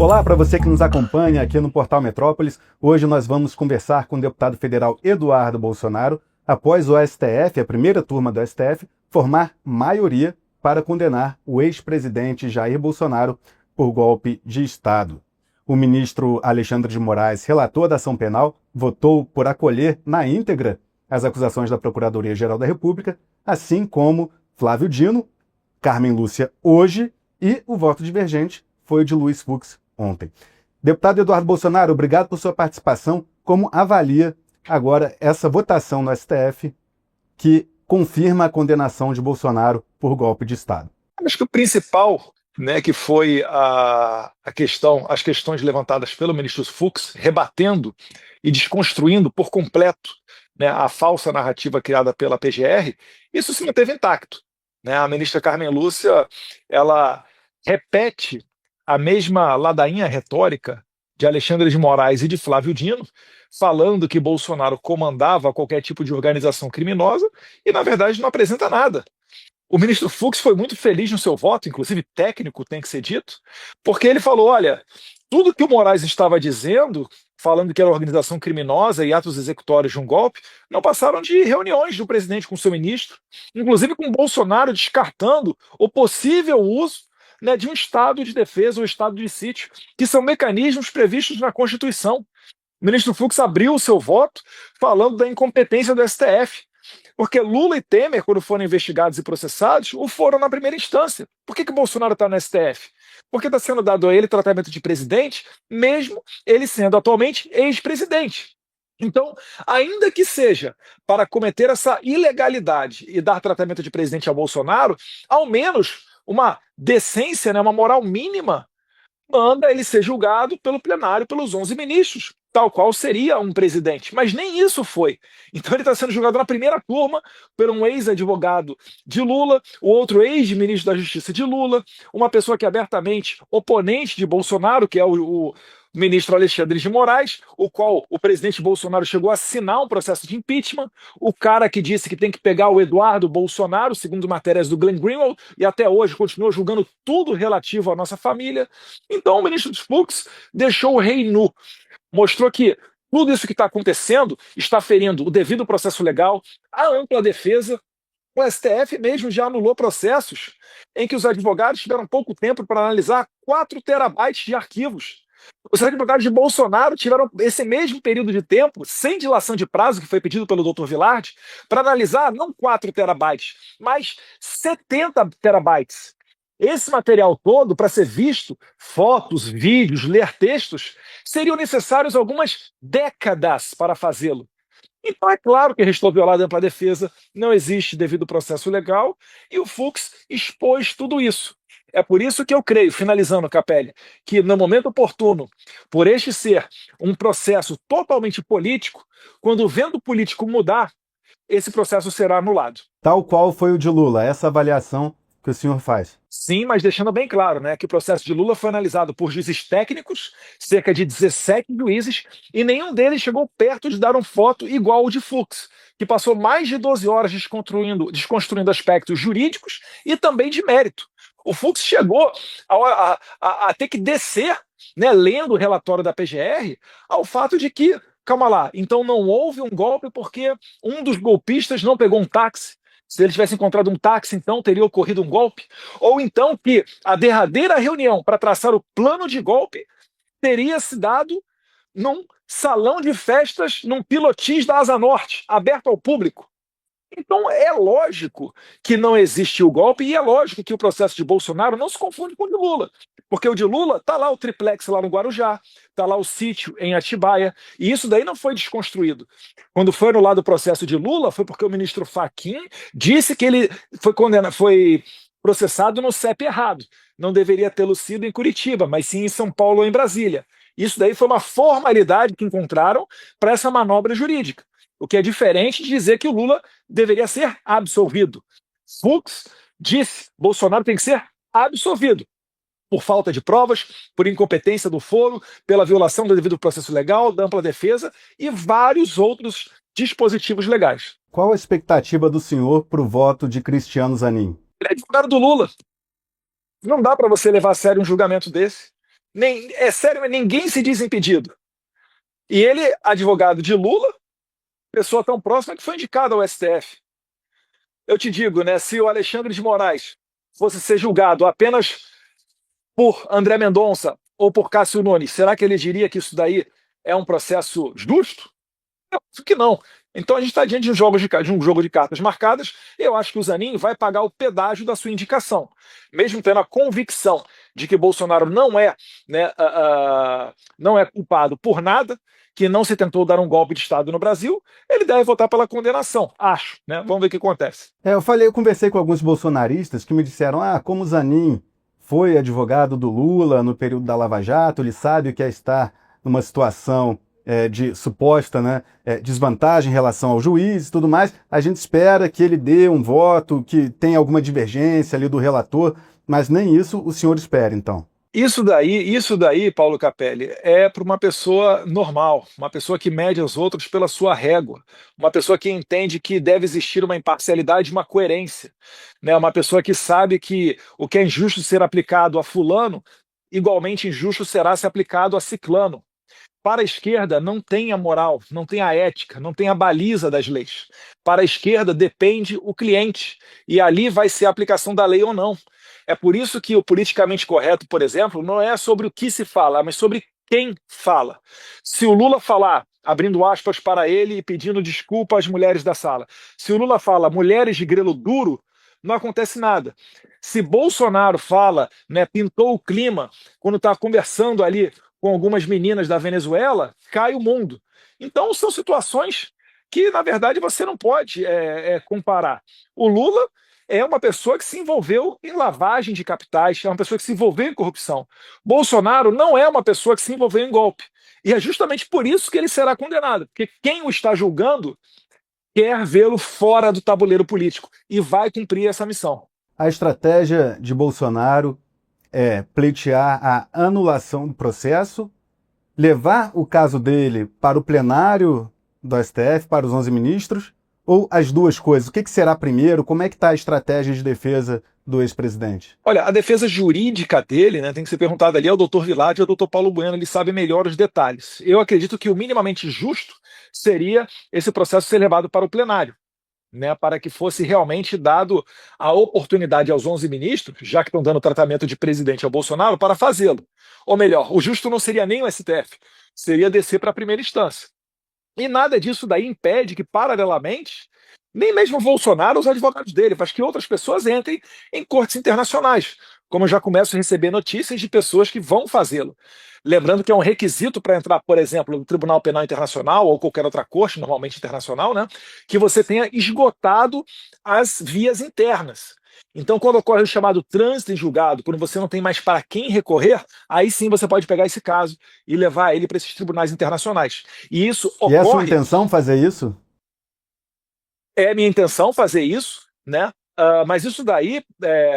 Olá para você que nos acompanha aqui no Portal Metrópolis. Hoje nós vamos conversar com o deputado federal Eduardo Bolsonaro após o STF, a primeira turma do STF, formar maioria para condenar o ex-presidente Jair Bolsonaro por golpe de Estado. O ministro Alexandre de Moraes, relator da ação penal, votou por acolher na íntegra as acusações da Procuradoria-Geral da República, assim como Flávio Dino, Carmen Lúcia hoje e o voto divergente foi o de Luiz Fux ontem. Deputado Eduardo Bolsonaro, obrigado por sua participação. Como avalia agora essa votação no STF que confirma a condenação de Bolsonaro por golpe de Estado? Acho que o principal, que foi as questões levantadas pelo ministro Fux, rebatendo e desconstruindo por completo, a falsa narrativa criada pela PGR, isso se manteve intacto. A ministra Carmen Lúcia, ela repete a mesma ladainha retórica de Alexandre de Moraes e de Flávio Dino, falando que Bolsonaro comandava qualquer tipo de organização criminosa e, na verdade, não apresenta nada. O ministro Fux foi muito feliz no seu voto, inclusive técnico, tem que ser dito, porque ele falou, olha, tudo que o Moraes estava dizendo, falando que era organização criminosa e atos executórios de um golpe, não passaram de reuniões do presidente com seu ministro, inclusive com Bolsonaro descartando o possível uso de um estado de defesa ou estado de sítio, que são mecanismos previstos na Constituição. O ministro Fux abriu o seu voto falando da incompetência do STF, porque Lula e Temer, quando foram investigados e processados, o foram na primeira instância. Por que Bolsonaro está no STF? Porque está sendo dado a ele tratamento de presidente, mesmo ele sendo atualmente ex-presidente. Então, ainda que seja para cometer essa ilegalidade e dar tratamento de presidente a Bolsonaro, ao menos uma decência, uma moral mínima, manda ele ser julgado pelo plenário, pelos 11 ministros, tal qual seria um presidente. Mas nem isso foi. Então ele está sendo julgado na primeira turma por um ex-advogado de Lula, o outro ex-ministro da Justiça de Lula, uma pessoa que é abertamente oponente de Bolsonaro, que é o ministro Alexandre de Moraes, o qual o presidente Bolsonaro chegou a assinar um processo de impeachment, o cara que disse que tem que pegar o Eduardo Bolsonaro, segundo matérias do Glenn Greenwald, e até hoje continua julgando tudo relativo à nossa família. Então o ministro Fux deixou o rei nu, mostrou que tudo isso que está acontecendo está ferindo o devido processo legal, a ampla defesa. O STF mesmo já anulou processos em que os advogados tiveram pouco tempo para analisar 4 terabytes de arquivos. Os advogados de Bolsonaro tiveram esse mesmo período de tempo, sem dilação de prazo, que foi pedido pelo Dr. Vilardi, para analisar não 4 terabytes, mas 70 terabytes. Esse material todo, para ser visto, fotos, vídeos, ler textos, seriam necessários algumas décadas para fazê-lo. Então é claro que restou violada a ampla defesa, não existe devido processo legal, e o Fux expôs tudo isso. É por isso que eu creio, finalizando, Capelli, que no momento oportuno, por este ser um processo totalmente político, quando o vento político mudar, esse processo será anulado. Tal qual foi o de Lula, essa avaliação que o senhor faz. Sim, mas deixando bem claro, que o processo de Lula foi analisado por juízes técnicos, cerca de 17 juízes, e nenhum deles chegou perto de dar um voto igual ao de Fux, que passou mais de 12 horas desconstruindo aspectos jurídicos e também de mérito. O Fux chegou a ter que descer, lendo o relatório da PGR, ao fato de que, calma lá, então não houve um golpe porque um dos golpistas não pegou um táxi. Se ele tivesse encontrado um táxi, então teria ocorrido um golpe. Ou então que a derradeira reunião para traçar o plano de golpe teria se dado num salão de festas, num pilotis da Asa Norte, aberto ao público. Então é lógico que não existe o golpe e é lógico que o processo de Bolsonaro não se confunde com o de Lula. Porque o de Lula está lá o triplex lá no Guarujá, está lá o sítio em Atibaia, e isso daí não foi desconstruído. Quando foi anulado o processo de Lula, foi porque o ministro Fachin disse que ele foi processado no CEP errado. Não deveria tê-lo sido em Curitiba, mas sim em São Paulo ou em Brasília. Isso daí foi uma formalidade que encontraram para essa manobra jurídica. O que é diferente de dizer que o Lula deveria ser absolvido. Fux disse: Bolsonaro tem que ser absolvido por falta de provas, por incompetência do foro, pela violação do devido processo legal, da ampla defesa e vários outros dispositivos legais. Qual a expectativa do senhor para o voto de Cristiano Zanin? Ele é advogado do Lula. Não dá para você levar a sério um julgamento desse. É sério, mas ninguém se diz impedido. E ele, advogado de Lula, pessoa tão próxima que foi indicado ao STF. Eu te digo, né, se o Alexandre de Moraes fosse ser julgado apenas por André Mendonça ou por Cássio Nunes, será que ele diria que isso daí é um processo justo? Eu acho que não. Então a gente está diante de um jogo de cartas marcadas. Eu acho que o Zanin vai pagar o pedágio da sua indicação, mesmo tendo a convicção de que Bolsonaro não é, né, não é culpado por nada, que não se tentou dar um golpe de Estado no Brasil. Ele deve votar pela condenação, acho, né? Vamos ver o que acontece. Eu conversei com alguns bolsonaristas que me disseram, como o Zanin foi advogado do Lula no período da Lava Jato, ele sabe o que é estar numa situação de suposta, né, desvantagem em relação ao juiz e tudo mais, a gente espera que ele dê um voto, que tenha alguma divergência ali do relator, mas nem isso o senhor espera, então. Isso daí, Paulo Capelli, é para uma pessoa normal, uma pessoa que mede os outros pela sua régua, uma pessoa que entende que deve existir uma imparcialidade, uma coerência, né? Uma pessoa que sabe que o que é injusto ser aplicado a fulano, igualmente injusto será se aplicado a ciclano. Para a esquerda não tem a moral, não tem a ética, não tem a baliza das leis. Para a esquerda depende o cliente, e ali vai ser a aplicação da lei ou não. É por isso que o politicamente correto, por exemplo, não é sobre o que se fala, mas sobre quem fala. Se o Lula falar, abrindo aspas para ele e pedindo desculpa às mulheres da sala, se o Lula fala mulheres de grelo duro, não acontece nada. Se Bolsonaro fala, né, pintou o clima quando está conversando ali com algumas meninas da Venezuela, cai o mundo. Então, são situações que, na verdade, você não pode comparar. O Lula é uma pessoa que se envolveu em lavagem de capitais, é uma pessoa que se envolveu em corrupção. Bolsonaro não é uma pessoa que se envolveu em golpe. E é justamente por isso que ele será condenado, porque quem o está julgando quer vê-lo fora do tabuleiro político e vai cumprir essa missão. A estratégia de Bolsonaro é pleitear a anulação do processo, levar o caso dele para o plenário do STF, para os 11 ministros, ou as duas coisas? O que será primeiro? Como é que está a estratégia de defesa do ex-presidente? Olha, a defesa jurídica dele, né, tem que ser perguntada ali ao doutor Vilade e ao doutor Paulo Bueno, eles sabem melhor os detalhes. Eu acredito que o minimamente justo seria esse processo ser levado para o plenário, né, para que fosse realmente dado a oportunidade aos 11 ministros, já que estão dando tratamento de presidente ao Bolsonaro, para fazê-lo. Ou melhor, o justo não seria nem o STF, seria descer para a primeira instância. E nada disso daí impede que, paralelamente, nem mesmo Bolsonaro, os advogados dele, mas que outras pessoas entrem em cortes internacionais, como eu já começo a receber notícias de pessoas que vão fazê-lo. Lembrando que é um requisito para entrar, por exemplo, no Tribunal Penal Internacional ou qualquer outra corte, normalmente internacional, né, que você tenha esgotado as vias internas. Então, quando ocorre o chamado trânsito em julgado, quando você não tem mais para quem recorrer, aí sim você pode pegar esse caso e levar ele para esses tribunais internacionais. E isso E é a sua ocorre. intenção fazer isso? É minha intenção fazer isso, né? Mas isso daí,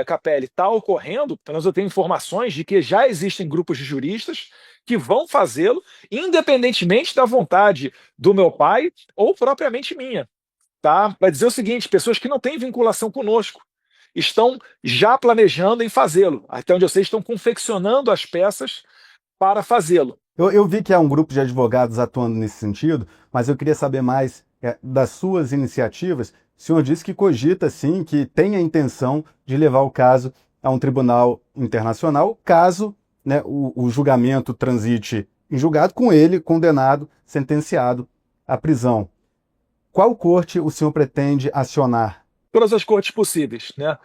Capelli, está ocorrendo, pelo menos eu tenho informações de que já existem grupos de juristas que vão fazê-lo, independentemente da vontade do meu pai ou propriamente minha. Tá? Para dizer o seguinte, pessoas que não têm vinculação conosco estão já planejando em fazê-lo. Até onde eu sei, estão confeccionando as peças para fazê-lo. Eu vi que há um grupo de advogados atuando nesse sentido, mas eu queria saber mais das suas iniciativas. O senhor disse que cogita, sim, que tem a intenção de levar o caso a um tribunal internacional, caso, né, o julgamento transite em julgado com ele condenado, sentenciado à prisão. Qual corte o senhor pretende acionar? Todas as cortes possíveis, né?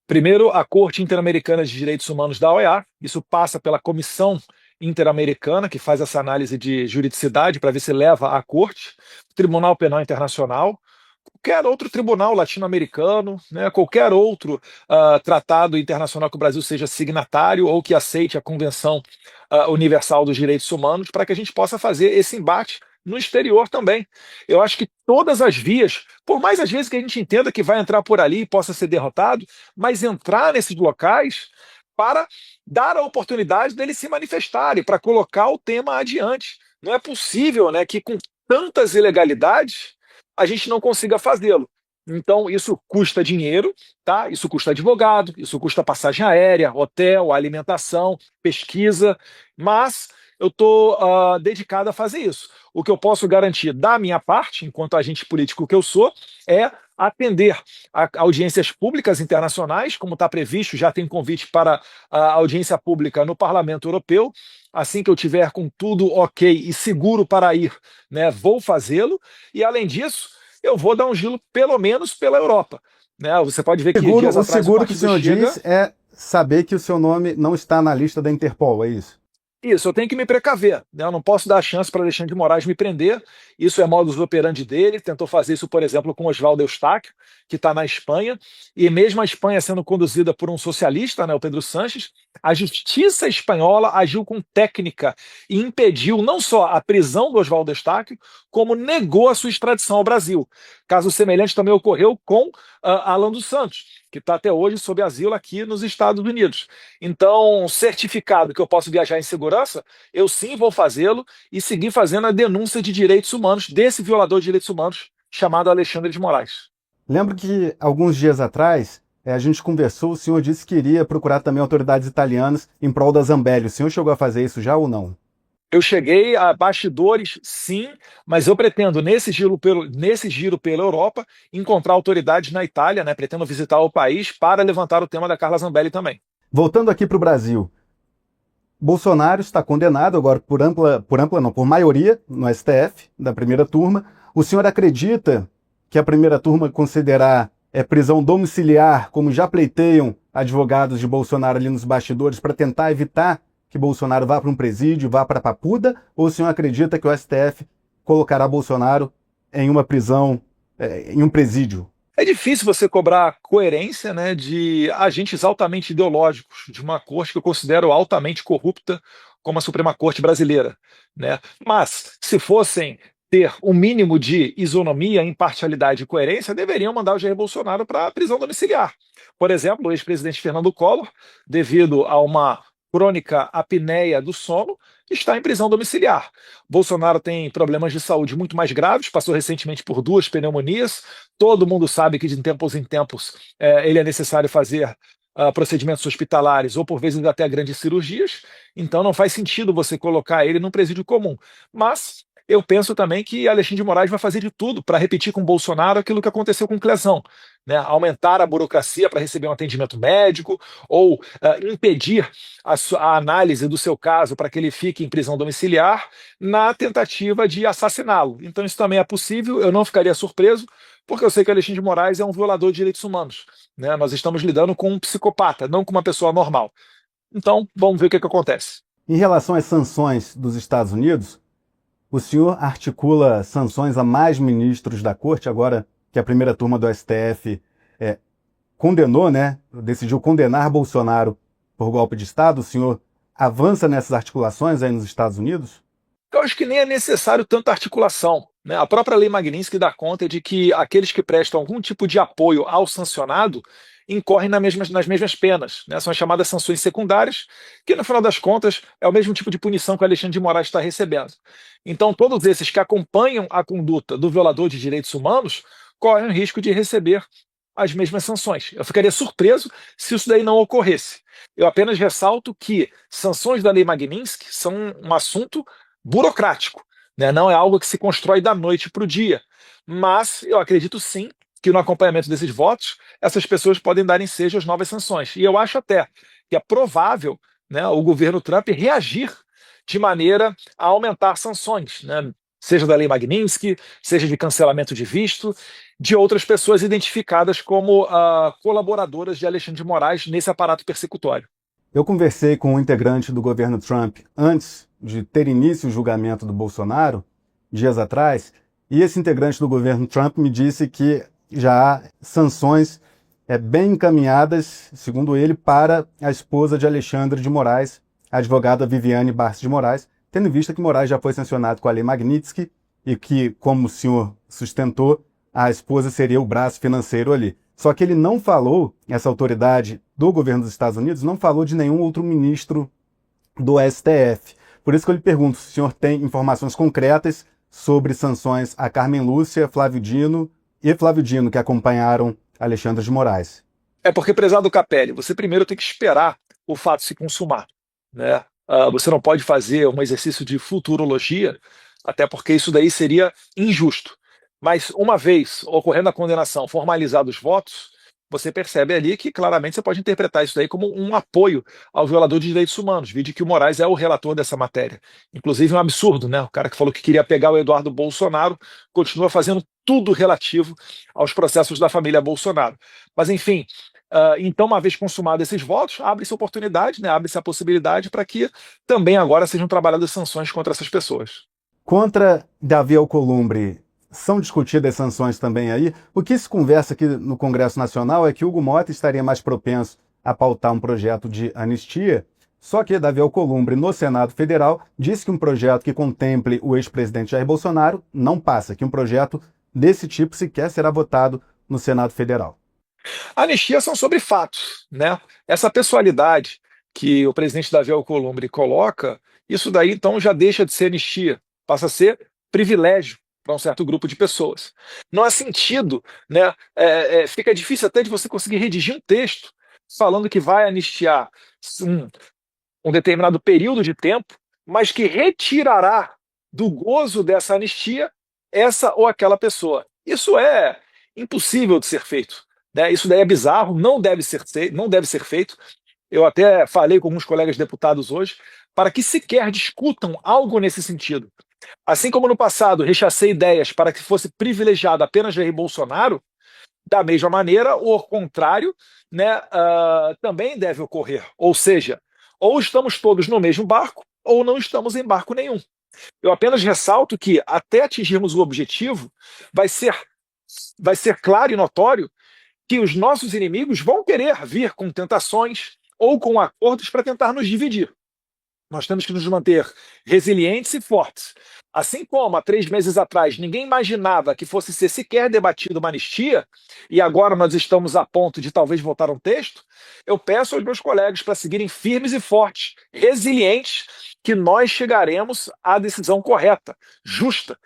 Primeiro, a Corte Interamericana de Direitos Humanos da OEA, isso passa pela Comissão Interamericana, que faz essa análise de juridicidade para ver se leva à Corte, Tribunal Penal Internacional, qualquer outro tribunal latino-americano, né, qualquer outro tratado internacional que o Brasil seja signatário ou que aceite a Convenção Universal dos Direitos Humanos, para que a gente possa fazer esse embate no exterior também. Eu acho que todas as vias, por mais às vezes que a gente entenda que vai entrar por ali e possa ser derrotado, mas entrar nesses locais para dar a oportunidade deles se manifestarem, para colocar o tema adiante. Não é possível, né, que com tantas ilegalidades a gente não consiga fazê-lo. Então, isso custa dinheiro, tá? Isso custa advogado, isso custa passagem aérea, hotel, alimentação, pesquisa, mas eu estou dedicado a fazer isso. O que eu posso garantir da minha parte, enquanto agente político que eu sou, é atender a audiências públicas internacionais, como está previsto, já tem convite para a audiência pública no Parlamento Europeu. Assim que eu tiver com tudo ok e seguro para ir, né, vou fazê-lo. E, além disso, eu vou dar um giro pelo menos pela Europa. Né? Você pode ver que dias O atrás o seguro que o partido senhor chega. diz é saber que o seu nome não está na lista da Interpol, é isso? Isso, eu tenho que me precaver, né? Eu não posso dar a chance para Alexandre de Moraes me prender. Isso é modus operandi dele. Tentou fazer isso, por exemplo, com Oswaldo Eustáquio, que está na Espanha. E mesmo a Espanha sendo conduzida por um socialista, né, o Pedro Sánchez, a justiça espanhola agiu com técnica e impediu não só a prisão do Oswaldo Eustáquio, como negou a sua extradição ao Brasil. Caso semelhante também ocorreu com Alan dos Santos, que está até hoje sob asilo aqui nos Estados Unidos. Então, certificado que eu posso viajar em segurança, eu sim vou fazê-lo e seguir fazendo a denúncia de direitos humanos desse violador de direitos humanos chamado Alexandre de Moraes. Lembro que alguns dias atrás a gente conversou, o senhor disse que iria procurar também autoridades italianas em prol da Zambelli. O senhor chegou a fazer isso já ou não? Eu cheguei a bastidores, sim, mas eu pretendo, nesse giro pela Europa, encontrar autoridades na Itália, né? Pretendo visitar o país para levantar o tema da Carla Zambelli também. Voltando aqui para o Brasil, Bolsonaro está condenado agora por maioria no STF da primeira turma. O senhor acredita que a primeira turma considerar prisão domiciliar, como já pleiteiam advogados de Bolsonaro ali nos bastidores, para tentar evitar que Bolsonaro vá para um presídio, vá para a Papuda? Ou o senhor acredita que o STF colocará Bolsonaro em uma prisão, em um presídio? É difícil você cobrar coerência, né, de agentes altamente ideológicos de uma corte que eu considero altamente corrupta, como a Suprema Corte brasileira, né? Mas, se fossem ter um mínimo de isonomia, imparcialidade e coerência, deveriam mandar o Jair Bolsonaro para a prisão domiciliar. Por exemplo, o ex-presidente Fernando Collor, devido a uma crônica apneia do sono, está em prisão domiciliar. Bolsonaro tem problemas de saúde muito mais graves, passou recentemente por 2 pneumonias. Todo mundo sabe que de tempos em tempos ele é necessário fazer procedimentos hospitalares ou por vezes até grandes cirurgias. Então não faz sentido você colocar ele num presídio comum. Mas eu penso também que Alexandre de Moraes vai fazer de tudo para repetir com Bolsonaro aquilo que aconteceu com Clezão, né? Aumentar a burocracia para receber um atendimento médico ou impedir a análise do seu caso para que ele fique em prisão domiciliar na tentativa de assassiná-lo. Então isso também é possível, eu não ficaria surpreso, porque eu sei que Alexandre de Moraes é um violador de direitos humanos, né? Nós estamos lidando com um psicopata, não com uma pessoa normal. Então, vamos ver o que acontece. Em relação às sanções dos Estados Unidos, o senhor articula sanções a mais ministros da corte, agora que a primeira turma do STF condenou, né, decidiu condenar Bolsonaro por golpe de Estado. O senhor avança nessas articulações aí nos Estados Unidos? Eu acho que nem é necessário tanta articulação, né? A própria Lei Magnitsky dá conta de que aqueles que prestam algum tipo de apoio ao sancionado incorrem nas mesmas penas, né? São as chamadas sanções secundárias, que no final das contas é o mesmo tipo de punição que o Alexandre de Moraes está recebendo. Então, todos esses que acompanham a conduta do violador de direitos humanos correm o risco de receber as mesmas sanções. Eu ficaria surpreso se isso daí não ocorresse. Eu apenas ressalto que sanções da Lei Magnitsky são um assunto burocrático, né? Não é algo que se constrói da noite para o dia. Mas eu acredito sim que no acompanhamento desses votos, essas pessoas podem dar ensejo às novas sanções. E eu acho até que é provável, né, o governo Trump reagir de maneira a aumentar sanções, né? Seja da Lei Magnitsky, seja de cancelamento de visto, de outras pessoas identificadas como colaboradoras de Alexandre de Moraes nesse aparato persecutório. Eu conversei com um integrante do governo Trump antes de ter início o julgamento do Bolsonaro, dias atrás, e esse integrante do governo Trump me disse que já há sanções bem encaminhadas, segundo ele, para a esposa de Alexandre de Moraes, a advogada Viviane Barros de Moraes, tendo em vista que Moraes já foi sancionado com a Lei Magnitsky e que, como o senhor sustentou, a esposa seria o braço financeiro ali. Só que ele não falou, essa autoridade do governo dos Estados Unidos, não falou de nenhum outro ministro do STF. Por isso que eu lhe pergunto se o senhor tem informações concretas sobre sanções a Carmen Lúcia, Flávio Dino e Flávio Dino, que acompanharam Alexandre de Moraes? É porque, prezado Capelli, você primeiro tem que esperar o fato se consumar, né? Você não pode fazer um exercício de futurologia, até porque isso daí seria injusto. Mas uma vez ocorrendo a condenação, formalizados os votos, você percebe ali que claramente você pode interpretar isso daí como um apoio ao violador de direitos humanos, vide que o Moraes é o relator dessa matéria. Inclusive um absurdo, né? O cara que falou que queria pegar o Eduardo Bolsonaro continua fazendo tudo relativo aos processos da família Bolsonaro. Mas enfim, então, uma vez consumados esses votos, abre-se a oportunidade, né, abre-se a possibilidade para que também agora sejam trabalhadas sanções contra essas pessoas. Contra Davi Alcolumbre, são discutidas sanções também aí? O que se conversa aqui no Congresso Nacional é que Hugo Mota estaria mais propenso a pautar um projeto de anistia, só que Davi Alcolumbre, no Senado Federal, disse que um projeto que contemple o ex-presidente Jair Bolsonaro não passa, que um projeto desse tipo sequer será votado no Senado Federal. Anistias são sobre fatos, né? Essa pessoalidade que o presidente Davi Alcolumbre coloca, isso daí então já deixa de ser anistia, passa a ser privilégio para um certo grupo de pessoas. Não há sentido, né? Fica difícil até de você conseguir redigir um texto falando que vai anistiar um, um determinado período de tempo, mas que retirará do gozo dessa anistia essa ou aquela pessoa. Isso é impossível de ser feito, né? Isso daí é bizarro, não deve ser feito. Eu até falei com alguns colegas deputados hoje para que sequer discutam algo nesse sentido. Assim como no passado rechacei ideias para que fosse privilegiado apenas Jair Bolsonaro, da mesma maneira, o contrário, né, também deve ocorrer. Ou seja, ou estamos todos no mesmo barco, ou não estamos em barco nenhum. Eu apenas ressalto que, até atingirmos o objetivo, vai ser, vai ser claro e notório que os nossos inimigos vão querer vir com tentações ou com acordos para tentar nos dividir. Nós temos que nos manter resilientes e fortes. Assim como há 3 meses atrás ninguém imaginava que fosse ser sequer debatida uma anistia, e agora nós estamos a ponto de talvez votar um texto, eu peço aos meus colegas para seguirem firmes e fortes, resilientes, que nós chegaremos à decisão correta, justa